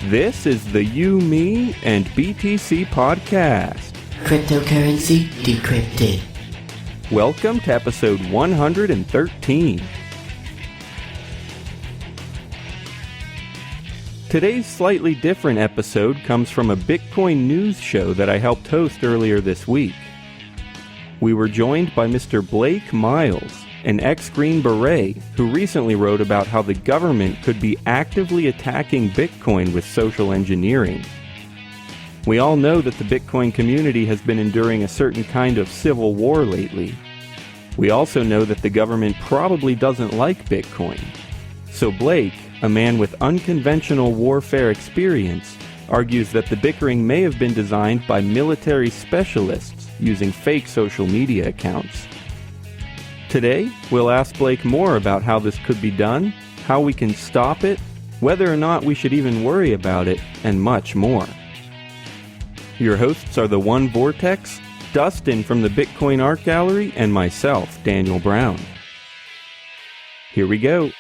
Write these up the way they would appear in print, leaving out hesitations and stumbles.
This is the You, Me, and BTC podcast. Cryptocurrency decrypted. Welcome to episode 113. Today's slightly different episode comes from a Bitcoin news show that I helped host earlier this week. We were joined by Mr. Blake Miles, an ex-Green Beret who recently wrote about how the government could be actively attacking Bitcoin with social engineering. We all know that the Bitcoin community has been enduring a certain kind of civil war lately. We also know that the government probably doesn't like Bitcoin. So Blake, a man with unconventional warfare experience, argues that the bickering may have been designed by military specialists using fake social media accounts. Today, we'll ask Blake more about how this could be done, how we can stop it, whether or not we should even worry about it, and much more. Your hosts are TheOneVortex, Dustin from the Bitcoin Art Gallery, and myself, Daniel Brown. Here we go.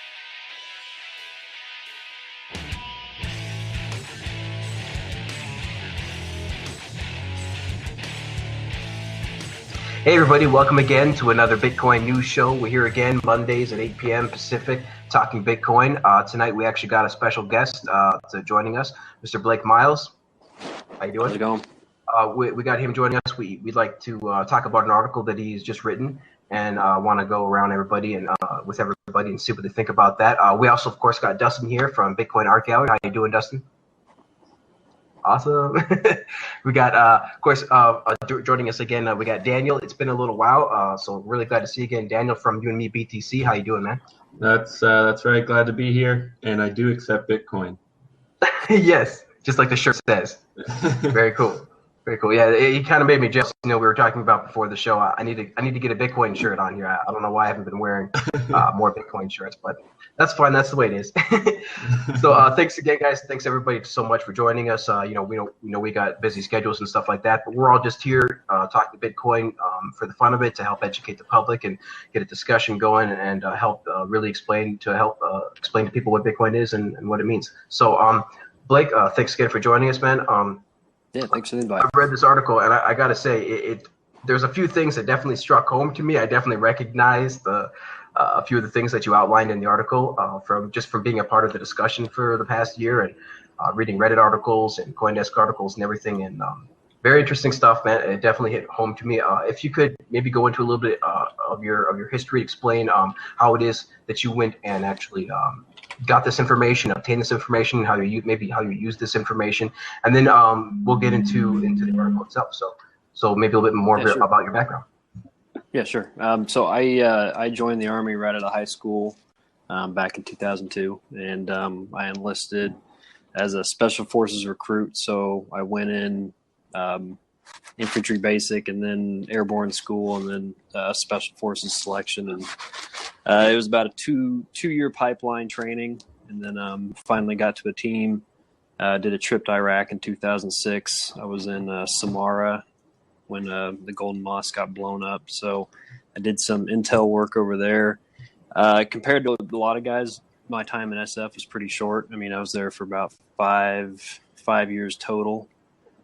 Hey everybody, welcome again to another Bitcoin news show. We're here again Mondays at 8 p.m. Pacific talking Bitcoin. Tonight we actually got a special guest joining us, Mr. Blake Miles. How you doing? How's it going? We got him joining us. We'd like to talk about an article that he's just written and want to go around everybody and with everybody and see what they think about that. We also, of course, got Dustin here from Bitcoin Art Gallery. How you doing, Dustin? Awesome. We got, of course, joining us again, we got Daniel. It's been a little while, so really glad to see you again. Daniel from You and Me BTC. How you doing, man? That's right. Glad to be here, and I do accept Bitcoin. Yes, just like the shirt says. Very cool. Very cool. Yeah, he kind of made me jealous. You know, we were talking about before the show. I need to get a Bitcoin shirt on here. I don't know why I haven't been wearing more Bitcoin shirts, but that's fine. That's the way it is. So thanks again, guys. Thanks everybody so much for joining us. We know we got busy schedules and stuff like that, but we're all just here talking Bitcoin for the fun of it, to help educate the public and get a discussion going and help really explain to people what Bitcoin is and what it means. So Blake, thanks again for joining us, man. Yeah, thanks for the invite. I read this article, and I got to say, there's a few things that definitely struck home to me. I definitely recognized a few of the things that you outlined in the article from being a part of the discussion for the past year and reading Reddit articles and CoinDesk articles and everything. And very interesting stuff, man. It definitely hit home to me. If you could maybe go into a little bit of your history, explain how it is that you went and actually got this information, obtained this information, how you use this information, and then we'll get into the article itself. So maybe a little bit more about your background. Yeah, sure. So I joined the Army right out of high school back in 2002, and I enlisted as a Special Forces recruit. So I went in infantry basic, and then airborne school, and then Special Forces selection, and it was about a two-year pipeline training, and then finally got to a team. Did a trip to Iraq in 2006. I was in Samara when the Golden Mosque got blown up. So I did some intel work over there. Compared to a lot of guys, my time in SF was pretty short. I mean, I was there for about five years total.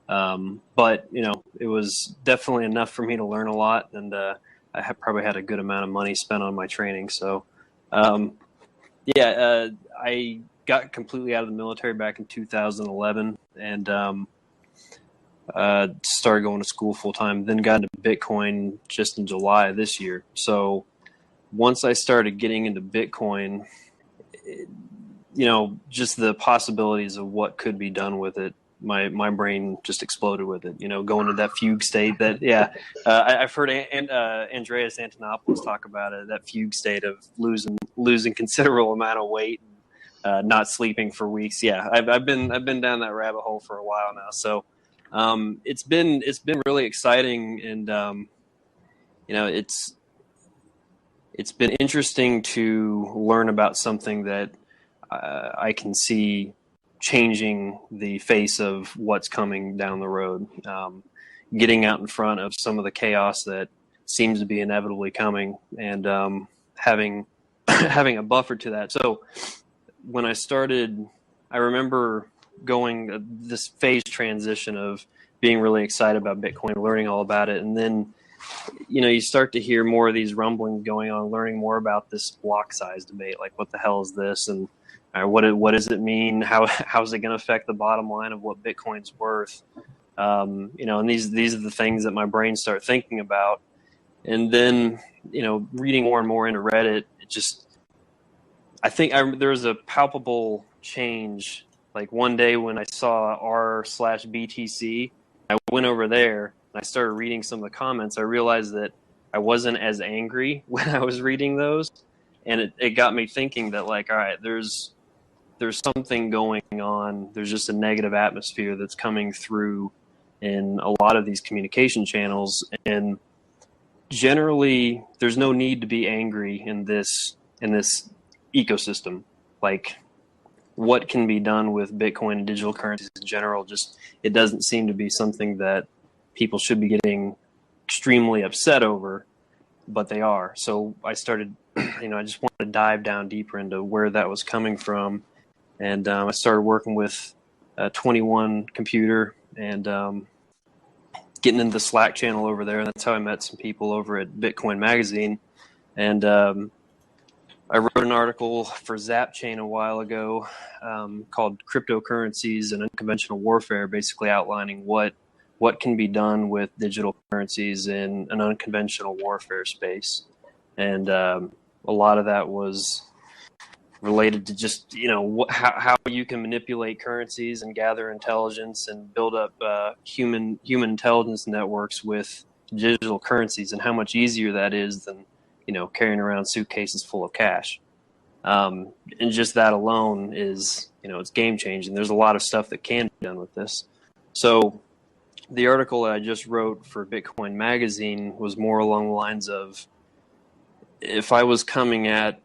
But, you know, it was definitely enough for me to learn a lot. And I probably had a good amount of money spent on my training. So, I got completely out of the military back in 2011 and started going to school full time, then got into Bitcoin just in July of this year. So once I started getting into Bitcoin, just the possibilities of what could be done with it, my brain just exploded with it, going to that fugue state I've heard Andreas Antonopoulos talk about it, that fugue state of losing considerable amount of weight, not sleeping for weeks. Yeah. I've been down that rabbit hole for a while now. So, it's been really exciting, and it's been interesting to learn about something that I can see changing the face of what's coming down the road, getting out in front of some of the chaos that seems to be inevitably coming, and having a buffer to that. So when I started, I remember going this phase transition of being really excited about Bitcoin, learning all about it, and then you start to hear more of these rumblings going on, learning more about this block size debate, like what the hell is this, and what does it mean? How's it going to affect the bottom line of what Bitcoin's worth? And these are the things that my brain start thinking about, and then reading more and more into Reddit, I think there was a palpable change. Like one day when I saw r/BTC, I went over there and I started reading some of the comments. I realized that I wasn't as angry when I was reading those, and it got me thinking that, like, all right, there's something going on. There's just a negative atmosphere that's coming through in a lot of these communication channels, and generally there's no need to be angry in this ecosystem. Like, what can be done with Bitcoin and digital currencies in general, it doesn't seem to be something that people should be getting extremely upset over, but they are. So I started, I just wanted to dive down deeper into where that was coming from. And I started working with 21 Computer and getting into the Slack channel over there. And that's how I met some people over at Bitcoin Magazine. And I wrote an article for ZapChain a while ago called Cryptocurrencies and Unconventional Warfare, basically outlining what can be done with digital currencies in an unconventional warfare space. And a lot of that was related to just, how you can manipulate currencies and gather intelligence and build up human intelligence networks with digital currencies, and how much easier that is than carrying around suitcases full of cash. And just that alone is, it's game changing. There's a lot of stuff that can be done with this. So the article that I just wrote for Bitcoin Magazine was more along the lines of, if I was coming at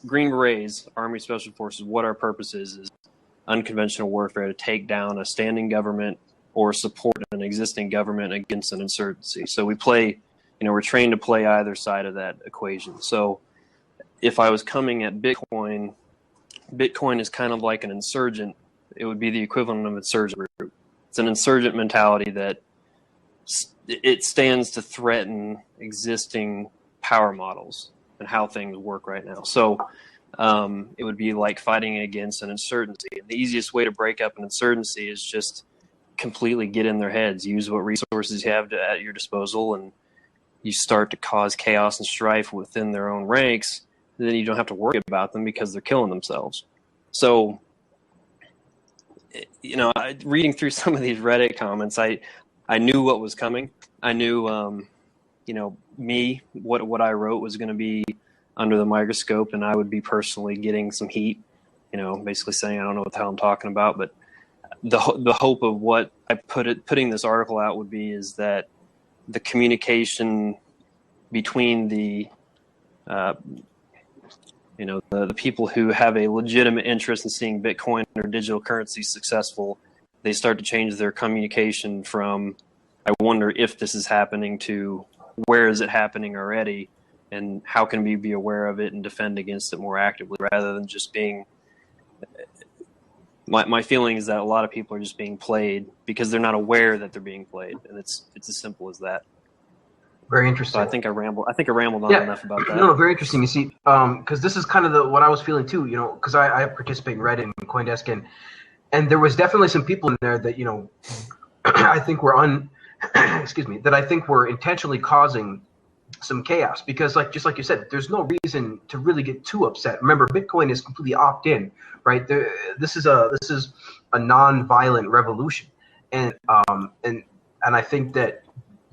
Green Berets, Army Special Forces, what our purpose is unconventional warfare, to take down a standing government or support an existing government against an insurgency. So we play, we're trained to play either side of that equation. So if I was coming at Bitcoin is kind of like an insurgent. It would be the equivalent of an insurgent group. It's an insurgent mentality that it stands to threaten existing power models and how things work right now. So it would be like fighting against an insurgency. And the easiest way to break up an insurgency is just completely get in their heads, use what resources you have at your disposal, and you start to cause chaos and strife within their own ranks. Then you don't have to worry about them because they're killing themselves. So, reading through some of these Reddit comments, I knew what was coming. I knew, what I wrote was going to be under the microscope, and I would be personally getting some heat, basically saying I don't know what the hell I'm talking about. But the hope of what I putting this article out would be is that the communication between the people who have a legitimate interest in seeing Bitcoin or digital currency successful, they start to change their communication from, I wonder if this is happening, to where is it happening already, and how can we be aware of it and defend against it more actively, rather than just being, my feeling is that a lot of people are just being played because they're not aware that they're being played, and it's as simple as that. Very interesting. So I think I rambled on enough about that. No, very interesting. You see, because this is kind of what I was feeling too. Because I participate in Reddit and CoinDesk, and there was definitely some people in there that I think were that I think were intentionally causing some chaos, because just like you said, there's no reason to really get too upset. Remember, Bitcoin is completely opt-in, right? This is a non-violent revolution, and I think that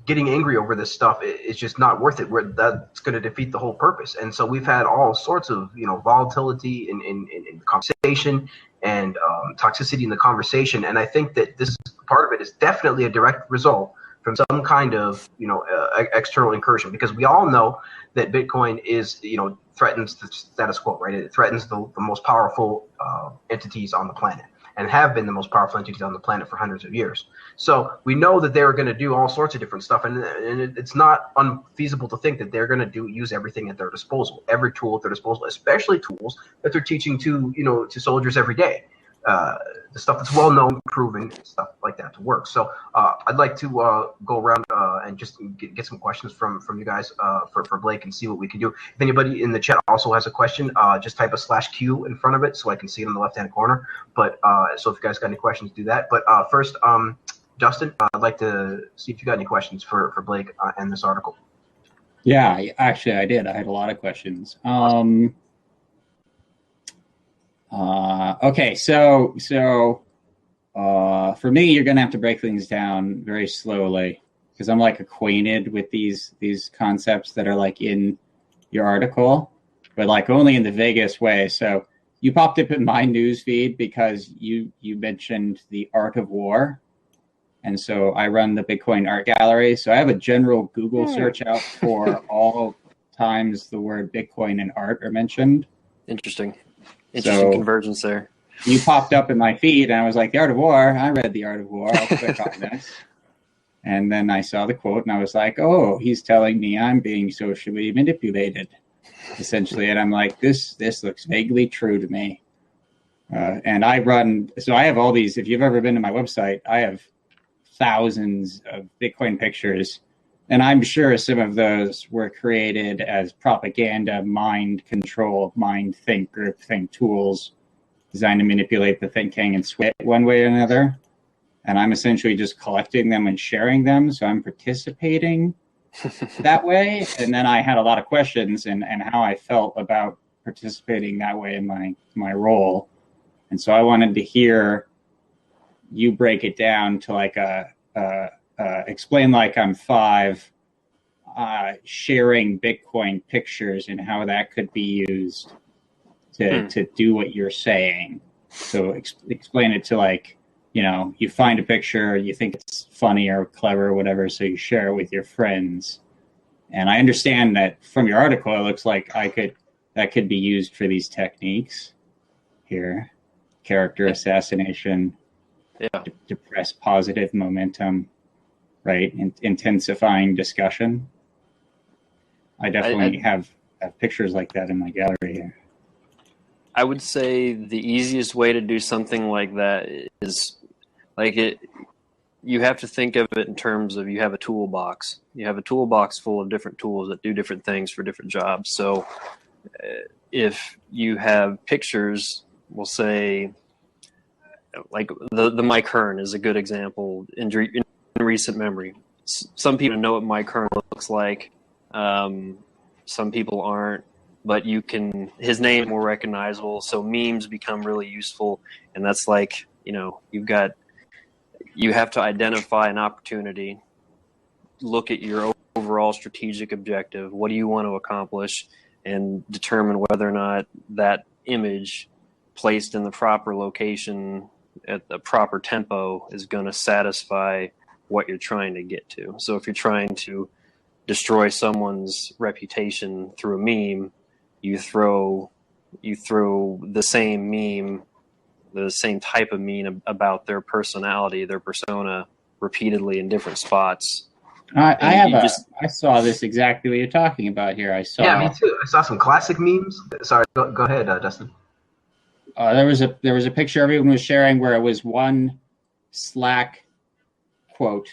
getting angry over this stuff is just not worth it. That's going to defeat the whole purpose. And so we've had all sorts of volatility in conversation and toxicity in the conversation, and I think that this part of it is definitely a direct result from some kind of external incursion, because we all know that Bitcoin is threatens the status quo, right? It threatens the most powerful entities on the planet, and have been the most powerful entities on the planet for hundreds of years. So we know that they're going to do all sorts of different stuff, and it's not unfeasible to think that they're going to use everything at their disposal, every tool at their disposal, especially tools that they're teaching to soldiers every day. the stuff that's well known, proven, stuff like that to work. So I'd like to go around and just get some questions from you guys for Blake and see what we can do. If anybody in the chat also has a question, just type a /Q in front of it so I can see it in the left hand corner. But so if you guys got any questions, do that. But first, Dustin, I'd like to see if you got any questions for Blake and this article. Yeah, actually, I did. I had a lot of questions. Okay, so for me, you're gonna have to break things down very slowly because I'm like acquainted with these concepts that are like in your article, but like only in the vaguest way. So you popped up in my news feed because you mentioned the art of war. And so I run the Bitcoin art gallery. So I have a general Google search out for all times the word Bitcoin and art are mentioned. Interesting convergence there. You popped up in my feed, and I was like, the art of war. I read the art of war. I'll click on this. And then I saw the quote, and I was like, oh, he's telling me I'm being socially manipulated, essentially. And I'm like, this looks vaguely true to me. And I have all these. If you've ever been to my website, I have thousands of Bitcoin pictures, and I'm sure some of those were created as propaganda, mind control, mind think, group think tools designed to manipulate the thinking and sway it one way or another. And I'm essentially just collecting them and sharing them, so I'm participating that way. And then I had a lot of questions and how I felt about participating that way in my role. And so I wanted to hear you break it down to like explain like I'm 5, sharing Bitcoin pictures and how that could be used to do what you're saying. So explain it to like, you find a picture, you think it's funny or clever or whatever, so you share it with your friends. And I understand that from your article, it looks like that could be used for these techniques here, character assassination. Yeah. Depress positive momentum, right? Intensifying discussion. I definitely have pictures like that in my gallery here. I would say the easiest way to do something like that is you have to think of it in terms of you have a toolbox. You have a toolbox full of different tools that do different things for different jobs. So if you have pictures, we'll say, like the Mike Hearn is a good example in recent memory. Some people know what Mike Hearn looks like. Some people aren't, but his name is more recognizable. So memes become really useful. And that's like, you have to identify an opportunity, look at your overall strategic objective. What do you want to accomplish, and determine whether or not that image placed in the proper location at the proper tempo is going to satisfy what you're trying to get to. So if you're trying to destroy someone's reputation through a meme, you throw the same meme, the same type of meme about their personality, their persona, repeatedly in different spots. I saw this exactly what you're talking about here. Yeah, me too. I saw some classic memes. Sorry, go ahead, Dustin. There was a picture everyone was sharing where it was one Slack quote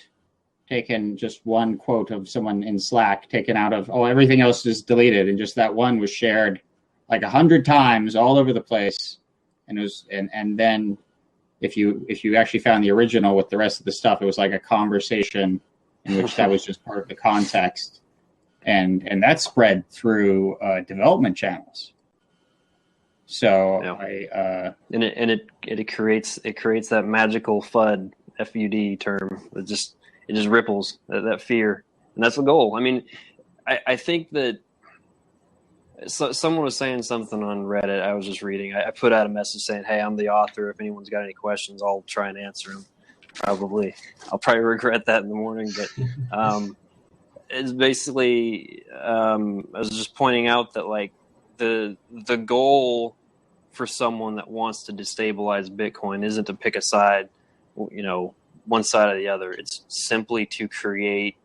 taken, just one quote of someone in Slack taken out of everything else is deleted, and just that one was shared like 100 times all over the place. And it was and then if you actually found the original with the rest of the stuff, it was like a conversation in which that was just part of the context, and that spread through development channels. So yeah. It creates that magical FUD term. It just ripples that fear, and that's the goal. I mean, I think that someone was saying something on Reddit. I was just reading. I put out a message saying, "Hey, I'm the author. If anyone's got any questions, I'll try and answer them." I'll probably regret that in the morning, but it's basically I was just pointing out that like the goal for someone that wants to destabilize Bitcoin isn't to pick a side, one side or the other. It's simply to create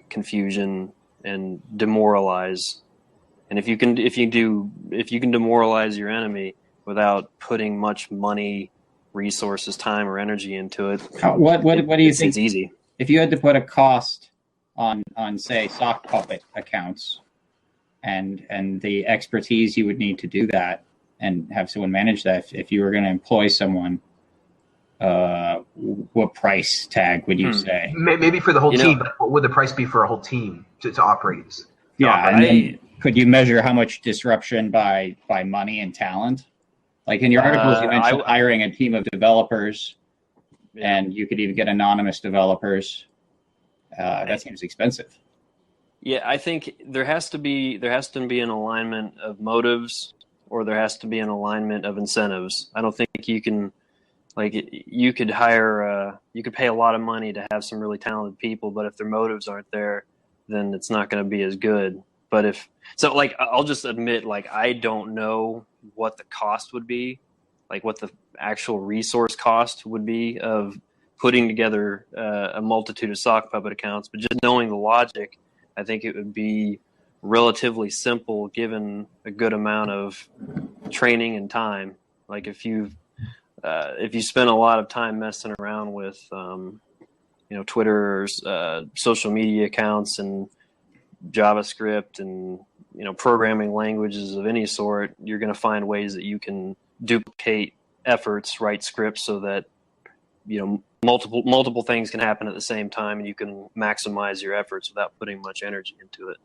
confusion and demoralize. And if you can demoralize your enemy without putting much money resources, time, or energy into it. What do you think? It's easy. If you had to put a cost on say sock puppet accounts and the expertise you would need to do that and have someone manage that, if you were going to employ someone, what price tag would you say? Maybe for the whole team, but what would the price be for a whole team to operate? Then could you measure how much disruption by money and talent? Like in your articles, you mentioned hiring a team of developers, and you could even get anonymous developers. That seems expensive. Yeah, I think there has to be an alignment of motives, or there has to be an alignment of incentives. I don't think you can, you could hire, you could pay a lot of money to have some really talented people, but if their motives aren't there, then it's not going to be as good. But I'll just admit, I don't know what the cost would be, what the actual resource cost would be of putting together a multitude of sock puppet accounts. But just knowing the logic, I think it would be relatively simple given a good amount of training and time. If you spend a lot of time messing around with, Twitter or social media accounts and JavaScript and programming languages of any sort, you're going to find ways that you can duplicate efforts, write scripts so that multiple things can happen at the same time, and you can maximize your efforts without putting much energy into it.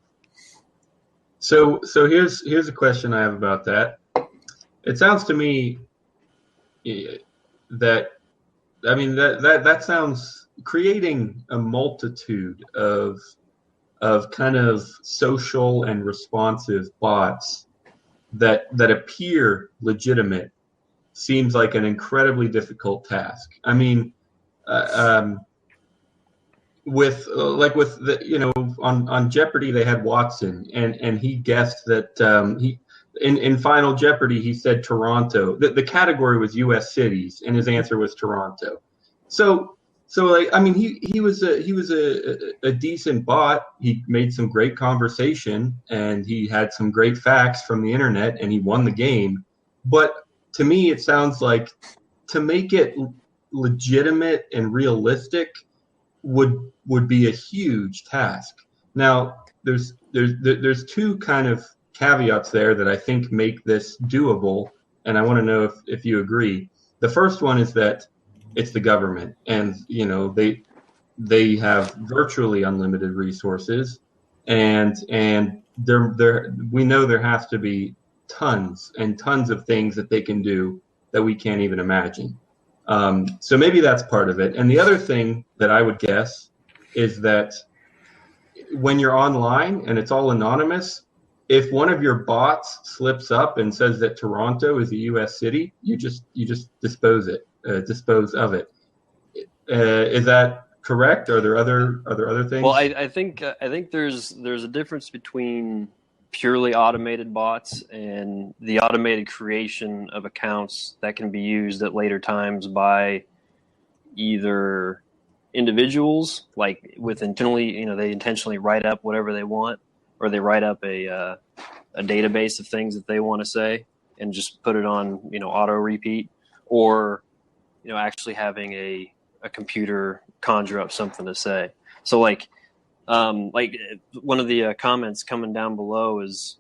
So here's a question I have about that. It sounds to me that sounds creating a multitude of kind of social and responsive bots that appear legitimate seems like an incredibly difficult task. I mean, with the on Jeopardy they had Watson and he guessed that he in Final Jeopardy he said Toronto. The category was U.S. cities and his answer was Toronto. So he was a decent bot. He made some great conversation and he had some great facts from the internet and he won the game. But to me, it sounds like to make it legitimate and realistic would be a huge task. Now, there's two kind of caveats there that I think make this doable, and I want to know if you agree. The first one is that it's the government, and they have virtually unlimited resources, and we know there has to be tons and tons of things that they can do that we can't even imagine. So maybe that's part of it. And the other thing that I would guess is that when you're online and it's all anonymous, if one of your bots slips up and says that Toronto is a U.S. city, you just dispose of it. Is that correct? Are there other things? Well, I think there's a difference between purely automated bots and the automated creation of accounts that can be used at later times by either individuals, with intentionally, they intentionally write up whatever they want, or they write up a database of things that they want to say and just put it on, auto repeat, or, actually having a computer conjure up something to say. So one of the comments coming down below is,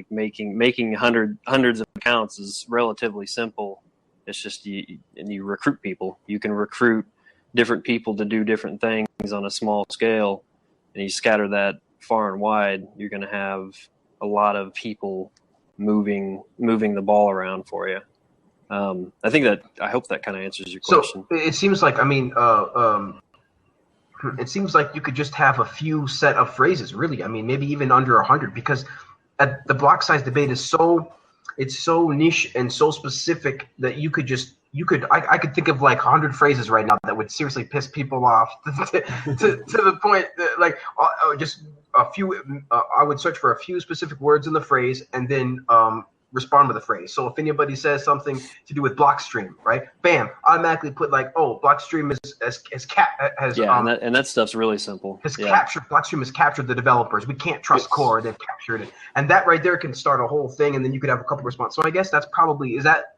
making hundreds of accounts is relatively simple. It's just you recruit people. You can recruit different people to do different things on a small scale, and you scatter that far and wide, you're going to have a lot of people moving the ball around for you. I hope that kind of answers your question. So it seems like, it seems like you could just have a few set of phrases, really. Maybe even under 100, because the block size debate is so niche and so specific that I could think of 100 phrases right now that would seriously piss people off to the point that just a few. I would search for a few specific words in the phrase, and then respond with a phrase. So if anybody says something to do with Blockstream, right, bam, automatically put like, oh, Blockstream and that stuff's really simple. Blockstream has captured the developers. We can't trust core. They've captured it, and that right there can start a whole thing, and then you could have a couple responses. So I guess that's probably does that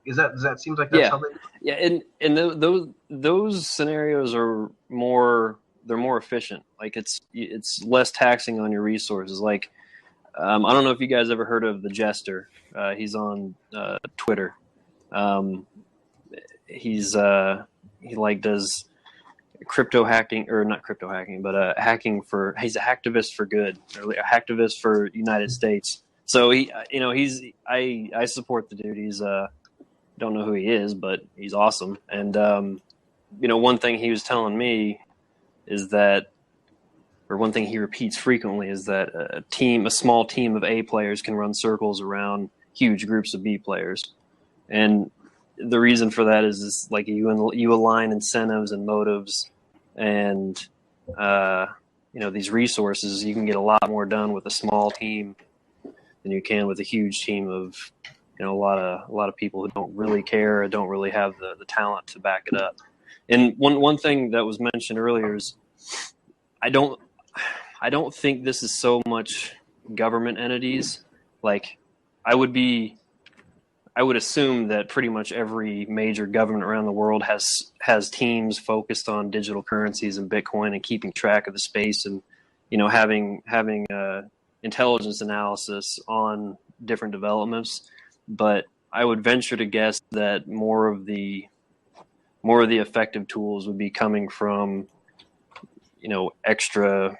seems like that's how they. Yeah, and those scenarios are more efficient. Like it's less taxing on your resources. Like I don't know if you guys ever heard of the Jester. He's on Twitter. He like does crypto hacking, or not crypto hacking, but hacking for. He's a hacktivist for good, or a hacktivist for United States. So I support the dude. He's don't know who he is, but he's awesome. And one thing he was telling me is that, or one thing he repeats frequently is that a small team of A players can run circles around huge groups of B players. And the reason for that is like you align incentives and motives and these resources. You can get a lot more done with a small team than you can with a huge team of a lot of people who don't really care or don't really have the talent to back it up. And one thing that was mentioned earlier is I don't think this is so much government entities. Like I would assume that pretty much every major government around the world has teams focused on digital currencies and Bitcoin and keeping track of the space and having intelligence analysis on different developments. But I would venture to guess that more of the effective tools would be coming from extra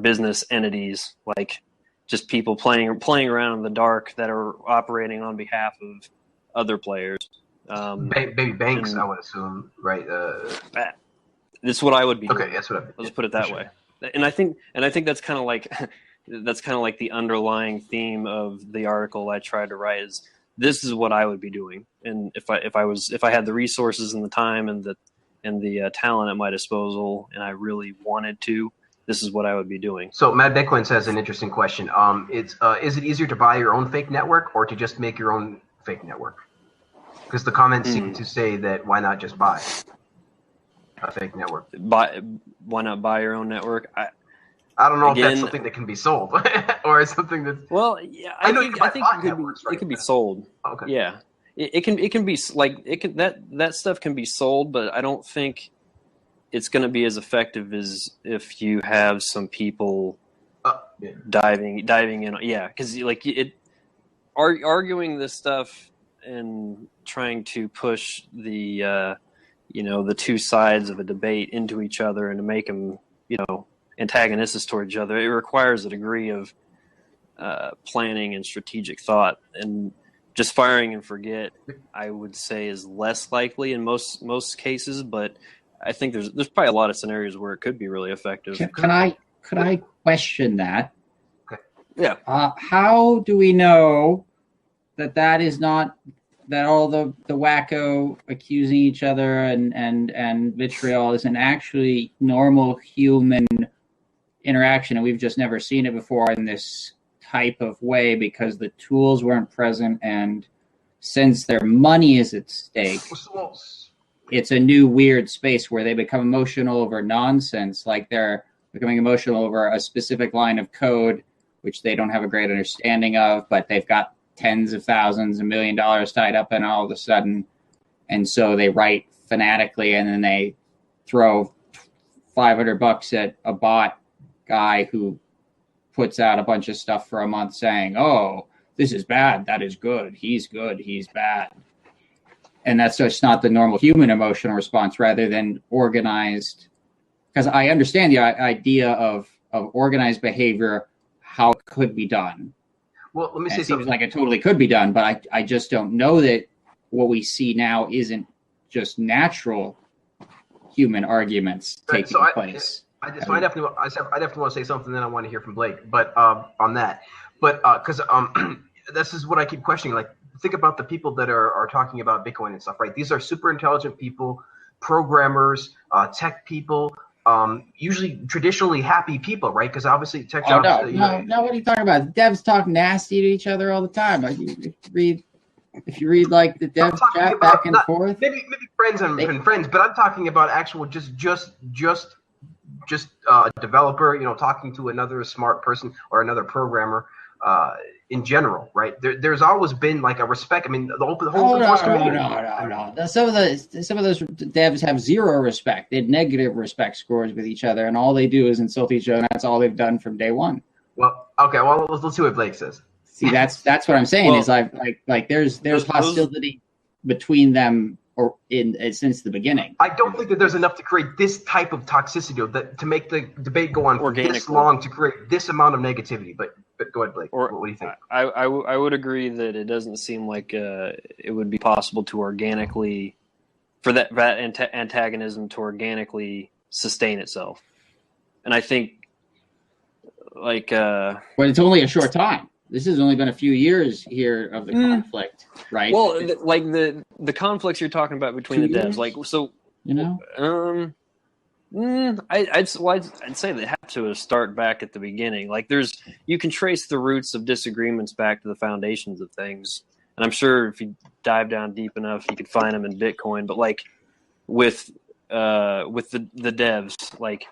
business entities, like just people playing around in the dark that are operating on behalf of other players. Maybe banks, I would assume, right? That's what I would be. Okay, that's what I. Let's put it that way. And I think that's kind of like the underlying theme of the article I tried to write is this is what I would be doing, and if I had the resources and the time and the talent at my disposal, and I really wanted to, this is what I would be doing. So Mad Bitcoin says an interesting question. Is it easier to buy your own fake network or to just make your own fake network? Because the comments seem to say that why not just buy a fake network? Why not buy your own network? I don't know if that's something that can be sold or it's something that. Well, yeah, I think it could be sold. Okay. Yeah, it can be like that stuff can be sold, but I don't think it's going to be as effective as if you have some people diving in. Yeah, because arguing this stuff and trying to push the the two sides of a debate into each other and to make them antagonistic toward each other, it requires a degree of planning and strategic thought. And just firing and forget, I would say, is less likely in most cases. But I think there's probably a lot of scenarios where it could be really effective. Could I question that? Yeah. How do we know that is not that all the wacko accusing each other and vitriol isn't actually normal human interaction, and we've just never seen it before in this type of way because the tools weren't present, and since their money is at stake, it's a new weird space where they become emotional over nonsense, like they're becoming emotional over a specific line of code which they don't have a great understanding of, but they've got tens of thousands, $1 million tied up in all of a sudden, and so they write fanatically, and then they throw $500 at a bot guy who puts out a bunch of stuff for a month saying, oh, this is bad, that is good, he's bad. And that's just not the normal human emotional response, rather than organized. Because I understand the idea of organized behavior, how it could be done. Well, let me say something. It seems like it totally could be done, but I just don't know that what we see now isn't just natural human arguments taking place. I definitely want to say something that I want to hear from Blake, but on that, but because this is what I keep questioning. Like, think about the people that are talking about Bitcoin and stuff, right? These are super intelligent people, programmers, tech people, usually traditionally happy people, right? Because obviously tech Oh, jobs. no. What are you talking about? The devs talk nasty to each other all the time. Like, if you read like the devs chat back and forth, maybe friends and friends, but I'm talking about actual just a developer, talking to another smart person or another programmer. In general, right? There's always been like a respect. I mean, the whole community. No. Some of those devs have zero respect. They have negative respect scores with each other, and all they do is insult each other. And that's all they've done from day one. Well, okay. Well, let's see what Blake says. See, that's what I'm saying. Well, is like there's hostility between them since the beginning. I don't think that there's enough to create this type of toxicity to make the debate go on for this long to create this amount of negativity. But go ahead, Blake. What do you think? I would agree that it doesn't seem like it would be possible to organically, for that antagonism to organically sustain itself. And I think, but it's only a short time. This has only been a few years here of the conflict, right? Well, like the conflicts you're talking about between the devs, like so, I'd say they have to start back at the beginning. Like you can trace the roots of disagreements back to the foundations of things, and I'm sure if you dive down deep enough, you could find them in Bitcoin. But like with the devs, like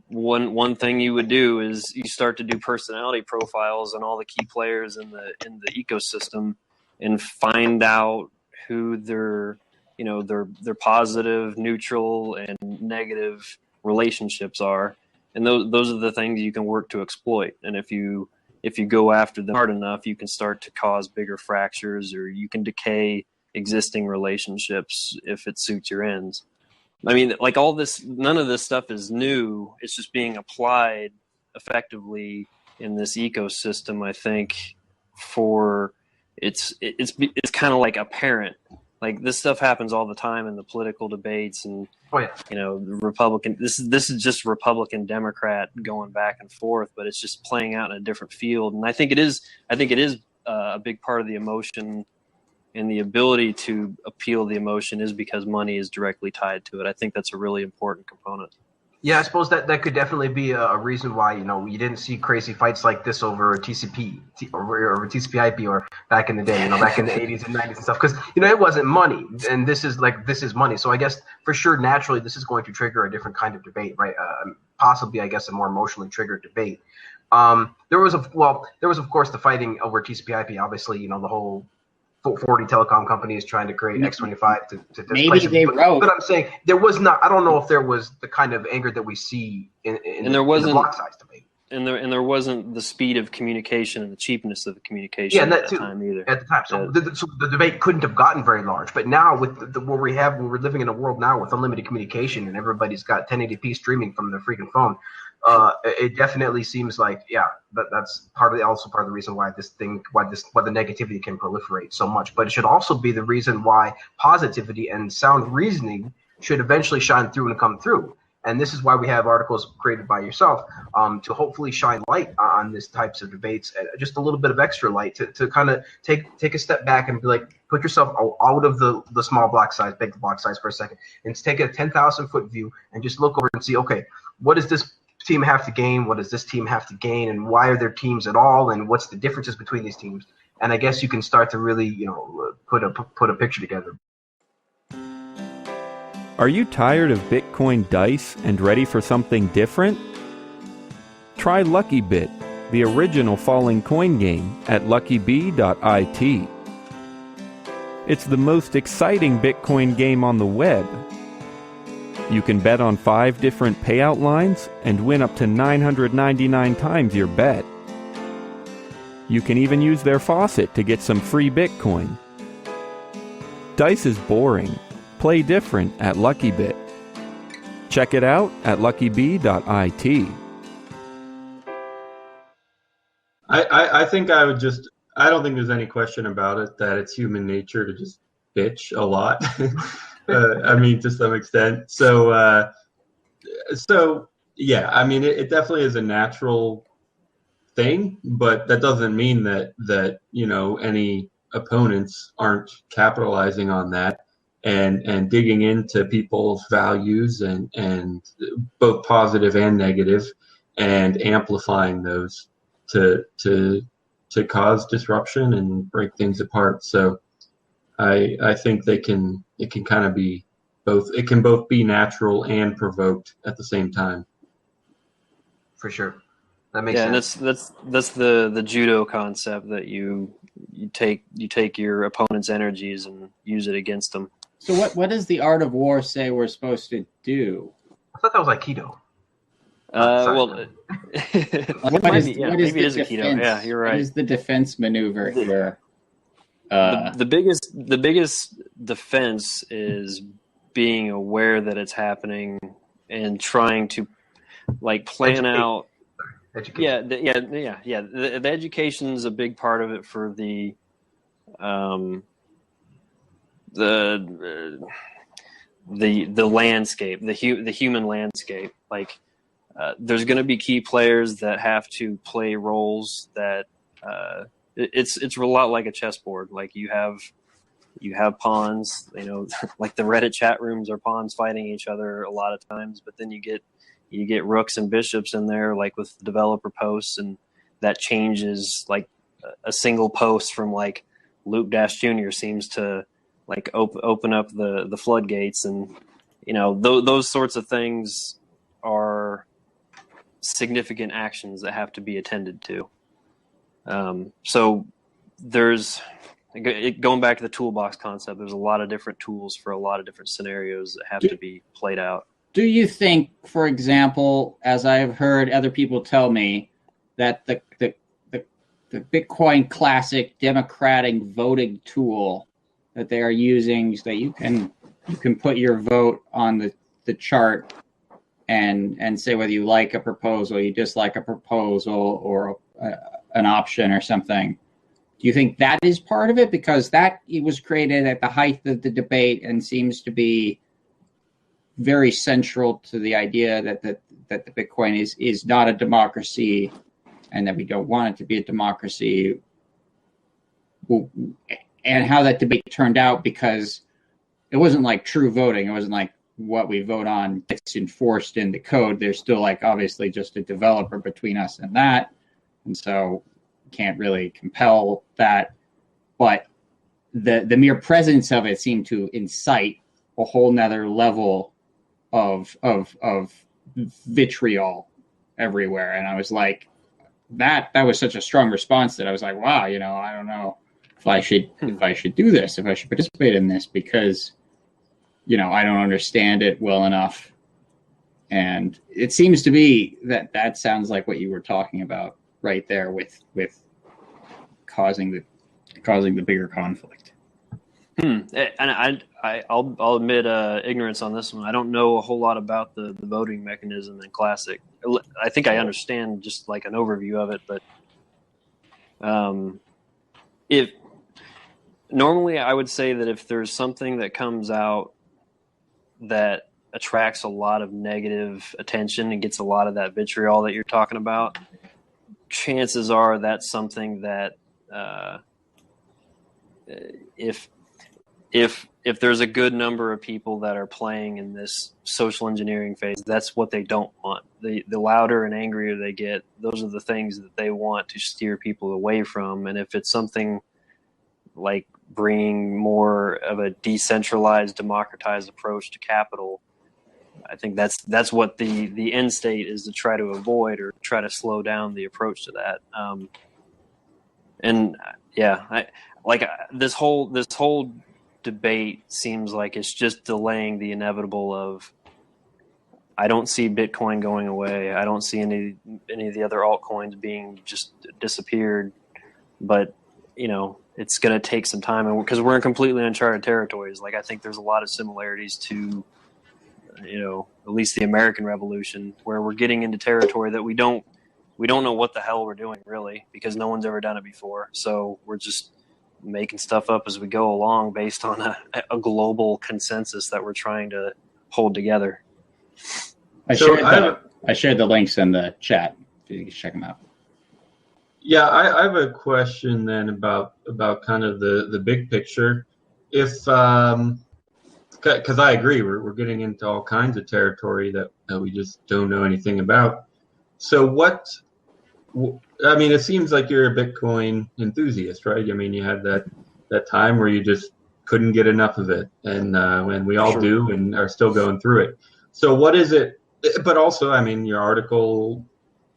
one thing you would do is you start to do personality profiles on all the key players in the ecosystem and find out who their positive, neutral, and negative relationships are, and those are the things you can work to exploit. And if you go after them hard enough, you can start to cause bigger fractures, or you can decay existing relationships if it suits your ends. I mean, like all this, none of this stuff is new. It's just being applied effectively in this ecosystem. I think it's kind of like apparent. Like this stuff happens all the time in the political debates, and the Republican. This is just Republican Democrat going back and forth, but it's just playing out in a different field. And I think it is a big part of the emotion. And the ability to appeal the emotion is because money is directly tied to it. I think that's a really important component. Yeah, I suppose that could definitely be a reason why you didn't see crazy fights like this over TCP or TCP/IP or back in the day, back in the 80s and 90s and stuff, because it wasn't money, and this is money. So I guess for sure, naturally, this is going to trigger a different kind of debate, right? Possibly, I guess, a more emotionally triggered debate. There was of course the fighting over TCP/IP. Obviously, the whole 40 telecom companies trying to create X25 to maybe they wrote. But I'm saying there was not. I don't know if there was the kind of anger that we see in the block size debate. And there wasn't the speed of communication and the cheapness of the communication at that time either. At the time, so the debate couldn't have gotten very large. But now with we're living in a world now with unlimited communication and everybody's got 1080p streaming from their freaking phone. It definitely seems like that's also part of the reason why the negativity can proliferate so much. But it should also be the reason why positivity and sound reasoning should eventually shine through and come through. And this is why we have articles created by yourself to hopefully shine light on these types of debates, just a little bit of extra light to kind of take a step back and be like, put yourself out of the small block size, big block size for a second, and take a 10,000 foot view and just look over and see, okay, what does this team have to gain? What does this team have to gain? And why are there teams at all? And what's the differences between these teams? And I guess you can start to really, put a picture together. Are you tired of Bitcoin dice and ready for something different? Try LuckyBit, the original falling coin game at luckybee.it. It's the most exciting Bitcoin game on the web. You can bet on 5 different payout lines and win up to 999 times your bet. You can even use their faucet to get some free Bitcoin. Dice is boring. Play different at LuckyBit. Check it out at luckybee.it. I think I don't think there's any question about it that it's human nature to just bitch a lot. I mean, to some extent. So yeah, I mean, it definitely is a natural thing, but that doesn't mean that any opponents aren't capitalizing on that. and digging into people's values and both positive and negative, and amplifying those to cause disruption and break things apart. So I think it can kind of be both. It can both be natural and provoked at the same time. For sure, that makes sense. And that's the judo concept, that you take your opponent's energies and use it against them. So what does the art of war say we're supposed to do? I thought that was Aikido. Well, What is maybe it is Aikido. Yeah, you're right. What is the defense maneuver here? The biggest defense is being aware that it's happening and trying to plan out. Education. The education is a big part of it for the landscape, the human landscape. There's going to be key players that have to play roles that it's a lot like a chessboard. You have pawns, like the Reddit chat rooms are pawns fighting each other a lot of times, but then you get rooks and bishops in there, like with developer posts, and that changes. A single post from Luke Dash Jr. seems to open up the floodgates, and those sorts of things are significant actions that have to be attended to. So there's, going back to the toolbox concept, there's a lot of different tools for a lot of different scenarios that have to be played out. Do you think, for example, as I've heard other people tell me, that the Bitcoin Classic democratic voting tool that they are using, so that you can put your vote on the chart and say whether you like a proposal, you dislike a proposal, or an option or something. Do you think that is part of it? Because it was created at the height of the debate and seems to be very central to the idea that the Bitcoin is not a democracy, and that we don't want it to be a democracy. And how that debate turned out, because it wasn't like true voting. It wasn't like what we vote on gets enforced in the code. There's still obviously just a developer between us and that. And so can't really compel that. But the mere presence of it seemed to incite a whole nother level of vitriol everywhere. And I was like, that was such a strong response that I was like, wow, I don't know if I should do this, if I should participate in this, because I don't understand it well enough. And it seems to be that sounds like what you were talking about right there with causing the bigger conflict. And I'll admit ignorance on this one. I don't know a whole lot about the voting mechanism in Classic. I think I understand just an overview of it, but if normally I would say that if there's something that comes out that attracts a lot of negative attention and gets a lot of that vitriol that you're talking about, chances are that's something that if there's a good number of people that are playing in this social engineering phase, that's what they don't want. The louder and angrier they get, those are the things that they want to steer people away from. And if it's something like bringing more of a decentralized, democratized approach to capital, I think that's what the end state is, to try to avoid or try to slow down the approach to that. This whole debate seems like it's just delaying the inevitable of, I don't see Bitcoin going away. I don't see any of the other altcoins being just disappeared, but it's going to take some time, and because we're in completely uncharted territories. I think there's a lot of similarities to at least the American Revolution, where we're getting into territory that we don't know what the hell we're doing, really, because no one's ever done it before. So we're just making stuff up as we go along based on a global consensus that we're trying to hold together. I shared the links in the chat. If you can check them out. Yeah, I have a question then about kind of the big picture. If because I agree, we're getting into all kinds of territory that we just don't know anything about. So I mean, it seems like you're a Bitcoin enthusiast, right? I mean, you had that time where you just couldn't get enough of it, and when we all do and are still going through it. So what is it? But also, I mean, your article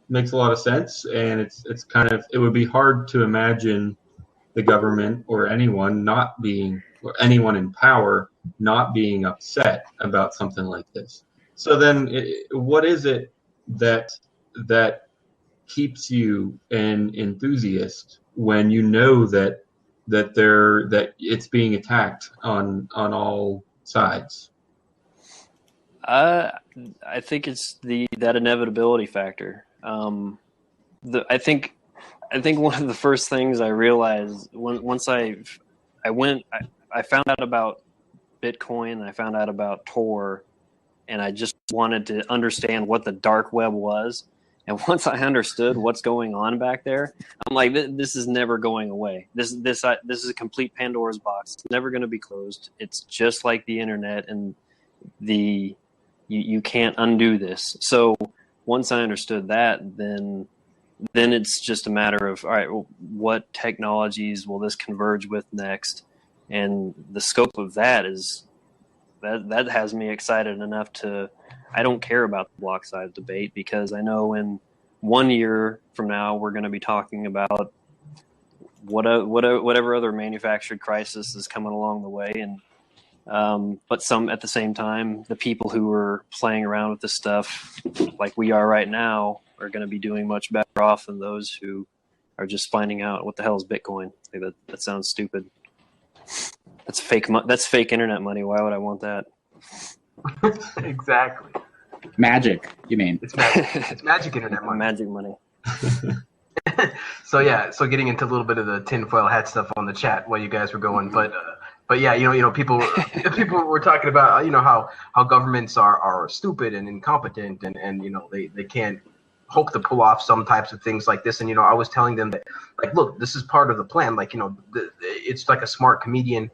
makes a lot of sense, and it's kind of, it would be hard to imagine the government or anyone anyone in power not being upset about something like this. So then, what is it that keeps you an enthusiast when you know that it's being attacked on all sides? I think it's that inevitability factor. I think one of the first things I realized once I found out about Bitcoin and I found out about Tor, and I just wanted to understand what the dark web was. And once I understood what's going on back there, I'm like, this is never going away. This is a complete Pandora's box. It's never going to be closed. It's just like the internet, and you can't undo this. So once I understood that, then it's just a matter of, all right, well, what technologies will this converge with next? And the scope of that has me excited enough to, I don't care about the block size debate, because I know in 1 year from now we're going to be talking about whatever other manufactured crisis is coming along the way, and but at the same time, the people who are playing around with this stuff like we are right now are going to be doing much better off than those who are just finding out what the hell is Bitcoin. Like that sounds stupid. That's fake. That's fake internet money. Why would I want that? Exactly. Magic, you mean? It's magic. It's magic internet money. Magic money. So getting into a little bit of the tinfoil hat stuff on the chat while you guys were going, but yeah, people were talking about how governments are stupid and incompetent, and they can't hope to pull off some types of things like this. And I was telling them that, like, look, this is part of the plan. Like, it's like a smart comedian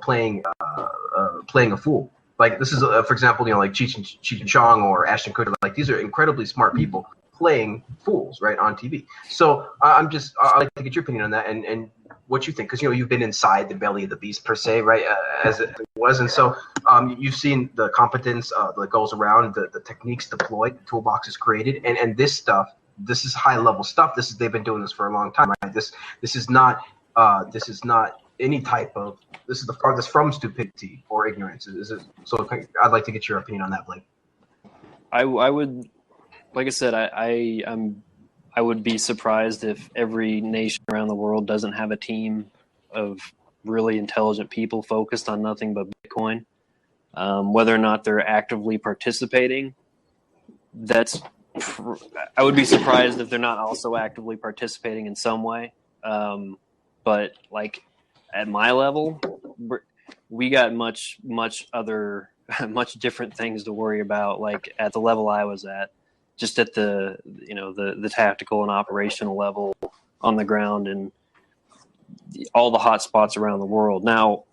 playing a fool. Like, this is for example, like Cheech and Chong or Ashton Kutcher. Like, these are incredibly smart people playing fools right on TV. So I'd like to get your opinion on that and what you think, because you've been inside the belly of the beast per se, right, as it was, and so you've seen the competence that goes around, the techniques deployed, the toolboxes created, and this stuff. This is high level stuff. They've been doing this for a long time, right? This is not any type of. This is the farthest from stupidity or ignorance. So I'd like to get your opinion on that, Blake. I would, like I said, I would be surprised if every nation around the world doesn't have a team of really intelligent people focused on nothing but Bitcoin. Whether or not they're actively participating, I would be surprised if they're not also actively participating in some way. But like at my level, we got much different things to worry about. Like at the level I was at, just at the tactical and operational level on the ground and all the hot spots around the world. Now,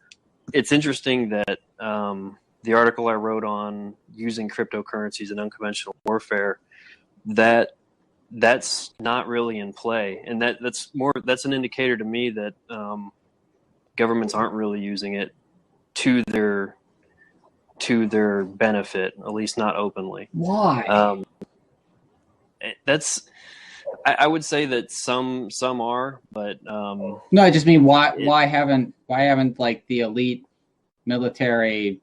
it's interesting that the article I wrote on using cryptocurrencies in unconventional warfare, that's not really in play, and that's an indicator to me that governments aren't really using it to their benefit, at least not openly. Why? I would say that some are, but no, I just mean why haven't like the elite military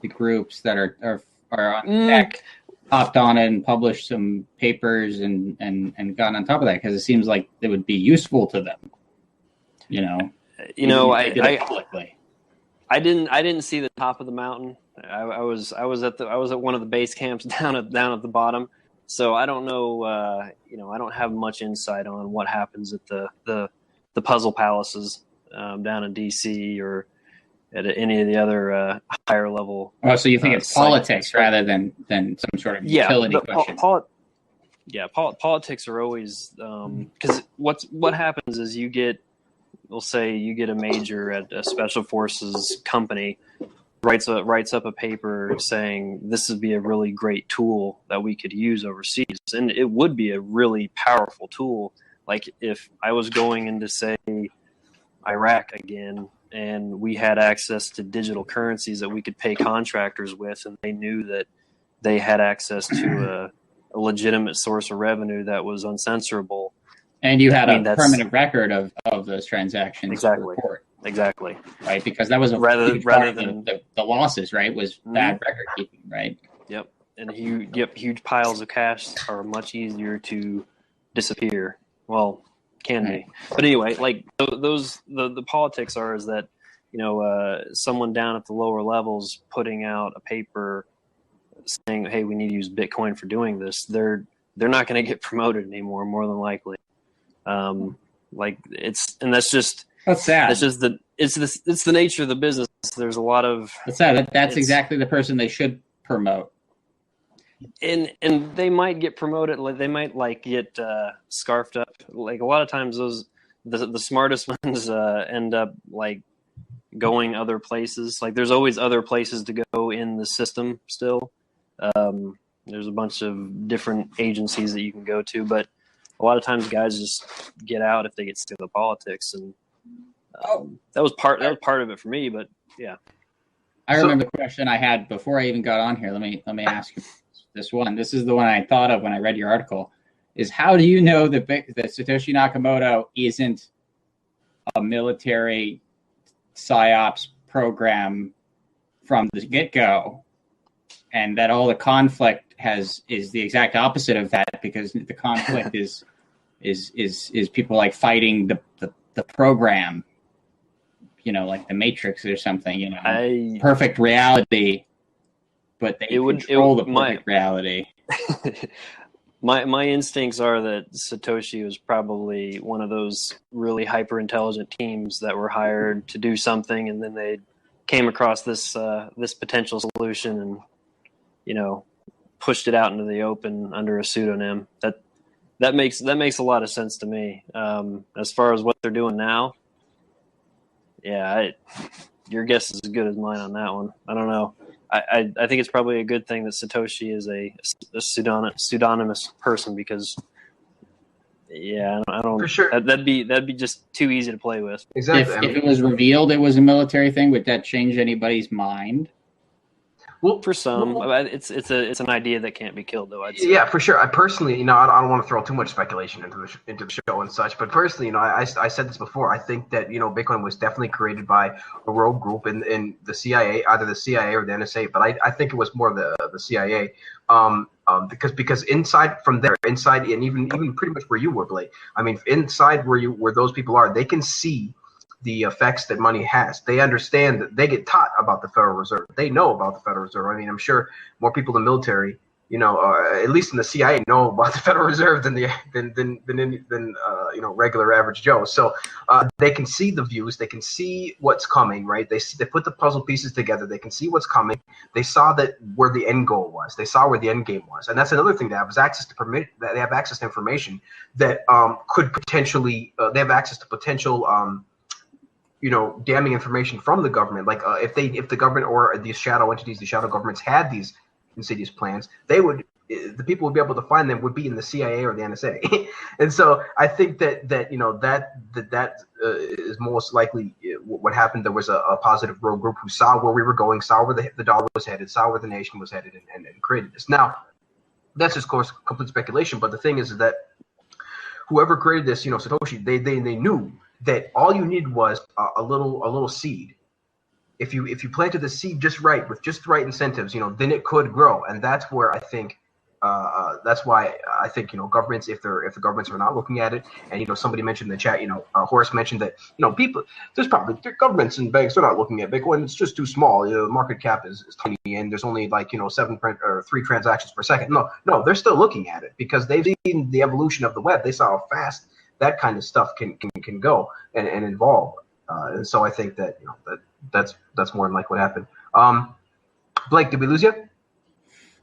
groups that are on deck hopped on it and published some papers and gotten on top of that, because it seems like it would be useful to them. I didn't see the top of the mountain. I was at one of the base camps down at the bottom. So I don't know, I don't have much insight on what happens at the puzzle palaces down in DC or at any of the other higher level. Oh, so you think it's politics rather than some sort of utility question? Politics are always because what happens is we'll say you get a major at a special forces company, writes up a paper saying this would be a really great tool that we could use overseas, and it would be a really powerful tool. Like if I was going into, say, Iraq again, and we had access to digital currencies that we could pay contractors with, and they knew that they had access to a legitimate source of revenue that was uncensorable. And you had a permanent record of those transactions. Exactly. To report. Exactly. Right, because that was rather than the losses, right? Was bad record keeping, right? Yep. And huge piles of cash are much easier to disappear. Well, can be. But anyway, like the politics is that, someone down at the lower levels putting out a paper saying, "Hey, we need to use Bitcoin for doing this." They're not going to get promoted anymore, more than likely. That's sad. That's just it's the nature of the business. There's a lot of. That's sad. That's exactly the person they should promote. And they might get promoted. Like they might get scarfed up. Like a lot of times, the smartest ones end up going other places. Like there's always other places to go in the system still. There's a bunch of different agencies that you can go to, but a lot of times guys just get out if they get sick of the politics, and that was part of it for me. But yeah, I remember the question I had before I even got on here. Let me ask you this one. This is the one I thought of when I read your article. Is how do you know that Satoshi Nakamoto isn't a military psyops program from the get-go, and that all the conflict is the exact opposite of that, because the conflict is people fighting the program, like the Matrix or something, perfect reality, but they control the perfect reality. My instincts are that Satoshi was probably one of those really hyper intelligent teams that were hired to do something, and then they came across this potential solution and pushed it out into the open under a pseudonym. That makes a lot of sense to me. As far as what they're doing now, your guess is as good as mine on that one. I don't know. I think it's probably a good thing that Satoshi is a pseudonymous person, because I don't. For sure. That'd be just too easy to play with. Exactly. If it was revealed it was a military thing, would that change anybody's mind? Well, for some, it's an idea that can't be killed, though. I'd say. Yeah, for sure. I personally, I don't want to throw too much speculation into the show and such, but personally, I said this before. I think that Bitcoin was definitely created by a rogue group in the CIA, either the CIA or the NSA. But I think it was more the CIA, because inside, and even pretty much where you were, Blake. I mean, inside where those people are, they can see the effects that money has. They understand that they get taught about the Federal Reserve. They know about the Federal Reserve. I mean, I'm sure more people in the military, at least in the CIA, know about the Federal Reserve than regular average Joe. So they can see the views. They can see what's coming, right? They put the puzzle pieces together. They can see what's coming. They saw that where the end goal was. They saw where the end game was, and that's another thing they have is access to they have access to information that could potentially. They have access to potential. Damning information from the government. Like if the government or these shadow entities, the shadow governments had these insidious plans, the people would be able to find them would be in the CIA or the NSA. And so I think that is most likely what happened. There was a positive rogue group who saw where we were going, saw where the dollar was headed, saw where the nation was headed, and created this. Now, that's just, of course, complete speculation. But the thing is that whoever created this, Satoshi, they knew that all you needed was a little seed. If you planted the seed just right with just the right incentives, then it could grow. And that's where I think that's why I think governments, if the governments are not looking at it, and somebody mentioned in the chat, Horace mentioned that people, there's probably governments and banks are not looking at Bitcoin. It's just too small. The market cap is tiny, and there's only 3 transactions per second. No, they're still looking at it because they've seen the evolution of the web. They saw how fast that kind of stuff can go and evolve, and so I think that that's more than like what happened. Blake, did we lose you?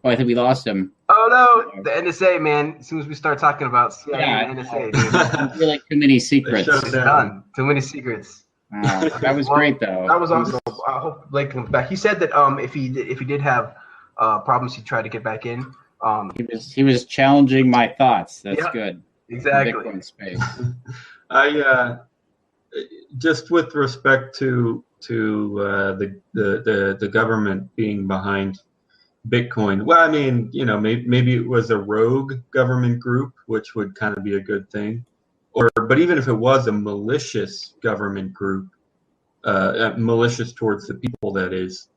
Oh, I think we lost him. Oh no, the NSA, man! As soon as we start talking about CIA and NSA, dude. I feel like too many secrets. It's done. Too many secrets. That was great, though. That was awesome. I hope Blake comes back. He said that if he did have problems, he'd try to get back in. He was challenging my thoughts. That's Yeah, good. exactly. Bitcoin space. I just with respect to the government being behind Bitcoin. Well, I mean, maybe it was a rogue government group, which would kind of be a good thing. But even if it was a malicious government group, malicious towards the people, that is,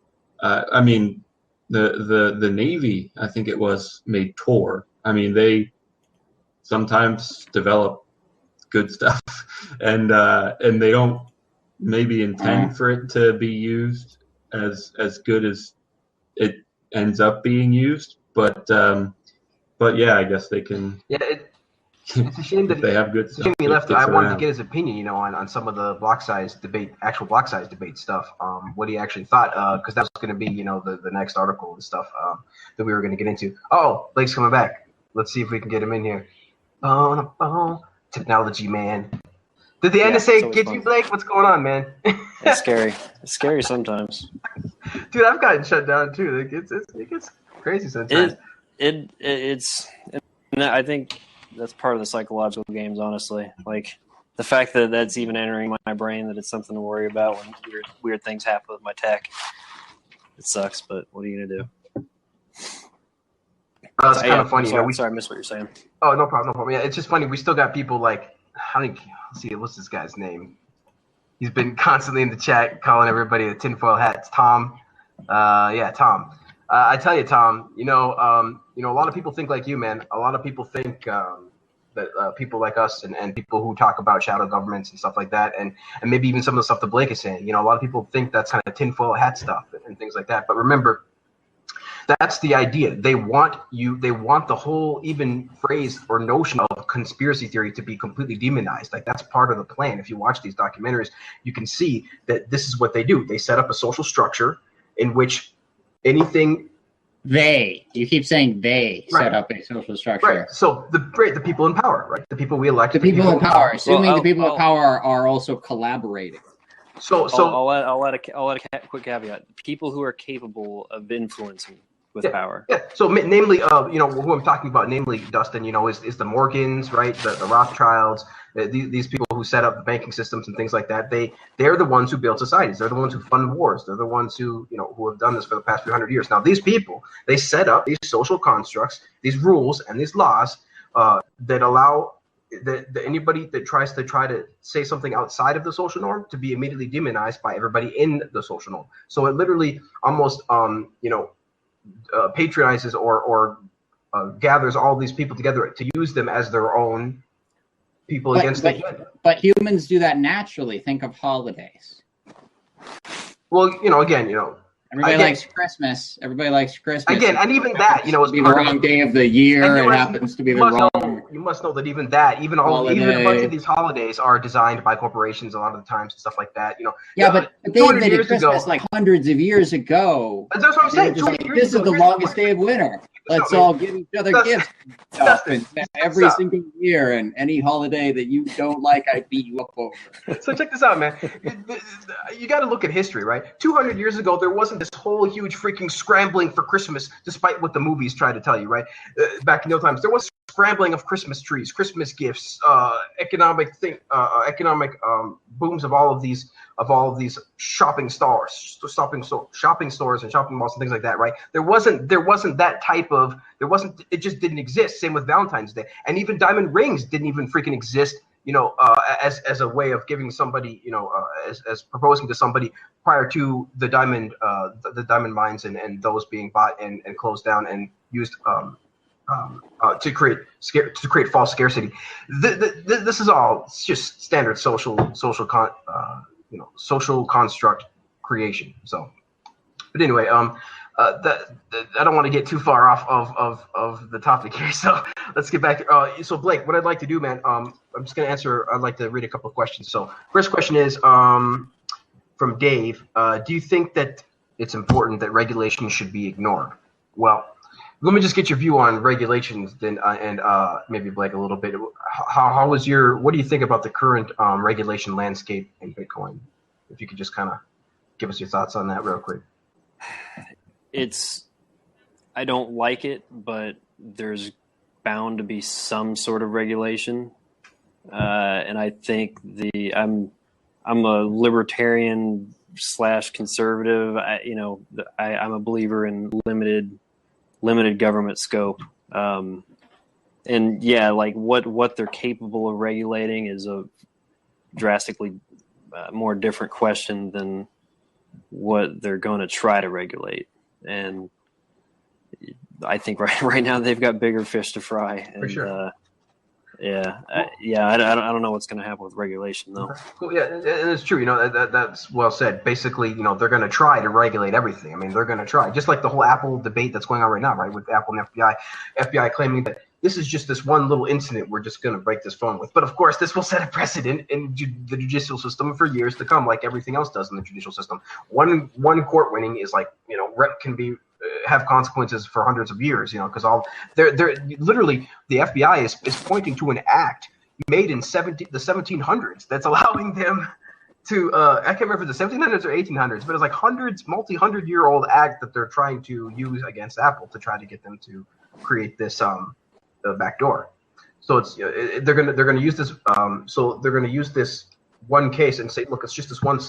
I mean, the Navy, I think it was, made Tor. I mean, they sometimes develop good stuff, and they don't maybe intend for it to be used as good as it ends up being used. But yeah, I guess they can. Yeah, it's a shame that they have good stuff. Jimmy left. I wanted to get his opinion, on some of the block size debate, actual block size debate stuff. What he actually thought, because that was going to be, the next article and stuff that we were going to get into. Oh, Blake's coming back. Let's see if we can get him in here. Technology, man. Did the NSA get you, Blake? What's going on, man? It's scary. It's scary sometimes. Dude, I've gotten shut down too. It gets crazy sometimes. It's. I think that's part of the psychological games, honestly. Like the fact that that's even entering my brain, that it's something to worry about when weird things happen with my tech. It sucks, but what are you gonna do? It's kind of funny. Sorry, I missed what you're saying. Oh, no problem. Yeah, it's just funny. We still got people like, let's see, what's this guy's name? He's been constantly in the chat calling everybody a tinfoil hat. It's Tom. Tom. I tell you, Tom, a lot of people think like you, man. A lot of people think that people like us and people who talk about shadow governments and stuff like that, and maybe even some of the stuff that Blake is saying, a lot of people think that's kind of tinfoil hat stuff and things like that. But remember, that's the idea. They want the whole even phrase or notion of conspiracy theory to be completely demonized. Like, that's part of the plan. If you watch these documentaries, you can see that this is what they do. They set up a social structure in which anything. You keep saying they set up a social structure. Right. So the people in power, right? The people we elect. The people in power, assuming the people in power are also collaborating. So I'll add a quick caveat. People who are capable of influencing with power. Yeah. So namely, who I'm talking about, namely Dustin, is the Morgans, right? The Rothschilds, these people who set up the banking systems and things like that. They're the ones who build societies. They're the ones who fund wars. They're the ones who have done this for the past few hundred years. Now, these people, they set up these social constructs, these rules and these laws that allow anybody that tries to say something outside of the social norm to be immediately demonized by everybody in the social norm. So it literally almost patronizes or gathers all these people together to use them as their own people against the human. But humans do that naturally. Think of holidays. Well, everybody likes Christmas. Everybody likes Christmas. Again, and even that, is the wrong day of the year. It happens to be the wrong. You must know that even a bunch of these holidays are designed by corporations a lot of the times and stuff like that. Yeah, but they invented Christmas like hundreds of years ago. That's what I'm saying. This is the longest day of winter. Let's all give each other gifts. Dustin, every single year, and any holiday that you don't like, I beat you up over. So check this out, man. You got to look at history, right? 200 years ago, there wasn't this whole huge freaking scrambling for Christmas, despite what the movies try to tell you, right? Back in those times, there was scrambling of Christmas trees, Christmas gifts, economic booms of all of these shopping stores and shopping malls and things like that, right? There wasn't that type of, it just didn't exist. Same with Valentine's Day, and even diamond rings didn't even freaking exist, as a way of giving somebody, as proposing to somebody prior to the diamond mines and those being bought and closed down and used to create false scarcity. This is all just standard social construct creation. So, but anyway, I don't want to get too far off of the topic here. So let's get back. So Blake, what I'd like to do, man, I'm just going to answer. I'd like to read a couple of questions. So first question is from Dave. Do you think that it's important that regulation should be ignored? Well, let me just get your view on regulations, then, and maybe Blake a little bit. What do you think about the current regulation landscape in Bitcoin? if you could just kind of give us your thoughts on that real quick. I don't like it, but there's bound to be some sort of regulation. And I think I'm a libertarian / conservative. I'm a believer in limited government scope. And yeah, like what they're capable of regulating is a drastically more different question than what they're going to try to regulate. And I think right now they've got bigger fish to fry. And, For sure. I don't know what's going to happen with regulation though. Cool. Yeah, and it's true. That's well said. Basically, they're going to try to regulate everything. I mean, they're going to try, just like the whole Apple debate that's going on right now, right, with Apple and FBI. FBI claiming that this is just this one little incident we're just going to break this phone with. But of course, this will set a precedent in the judicial system for years to come, like everything else does in the judicial system. One court winning is like, can be have consequences for hundreds of years, because they're literally, the FBI is pointing to an act made in the 1700s that's allowing them to I can't remember if it's the 1700s or 1800s, but it's like multi-hundred-year-old act that they're trying to use against Apple to try to get them to create this backdoor. So it's they're gonna use this so they're gonna use this one case and say, look, it's just this one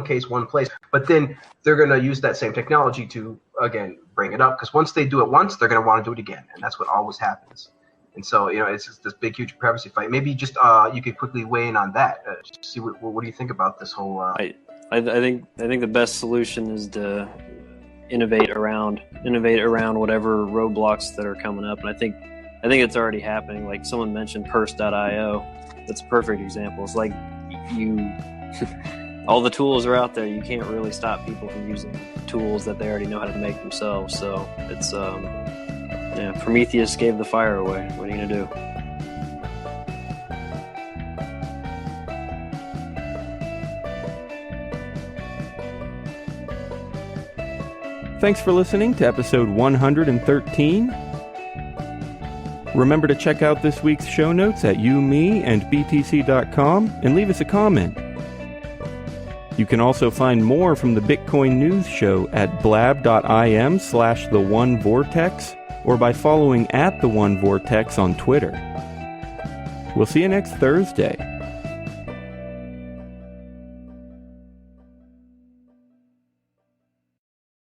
case, one place. But then they're going to use that same technology to, again, bring it up. Because once they do it once, they're going to want to do it again. And that's what always happens. And so, it's just this big, huge privacy fight. Maybe just you could quickly weigh in on that. See what do you think about this whole... I think the best solution is to innovate around whatever roadblocks that are coming up. And I think it's already happening. Like someone mentioned Purse.io. That's a perfect example. It's like all the tools are out there. You can't really stop people from using tools that they already know how to make themselves. So it's Prometheus gave the fire away. What are you gonna do? Thanks for listening to episode 113. Remember to check out this week's show notes at youmeandbtc.com and leave us a comment. You can also find more from the Bitcoin News Show at blab.im/TheOneVortex or by following @TheOneVortex on Twitter. We'll see you next Thursday.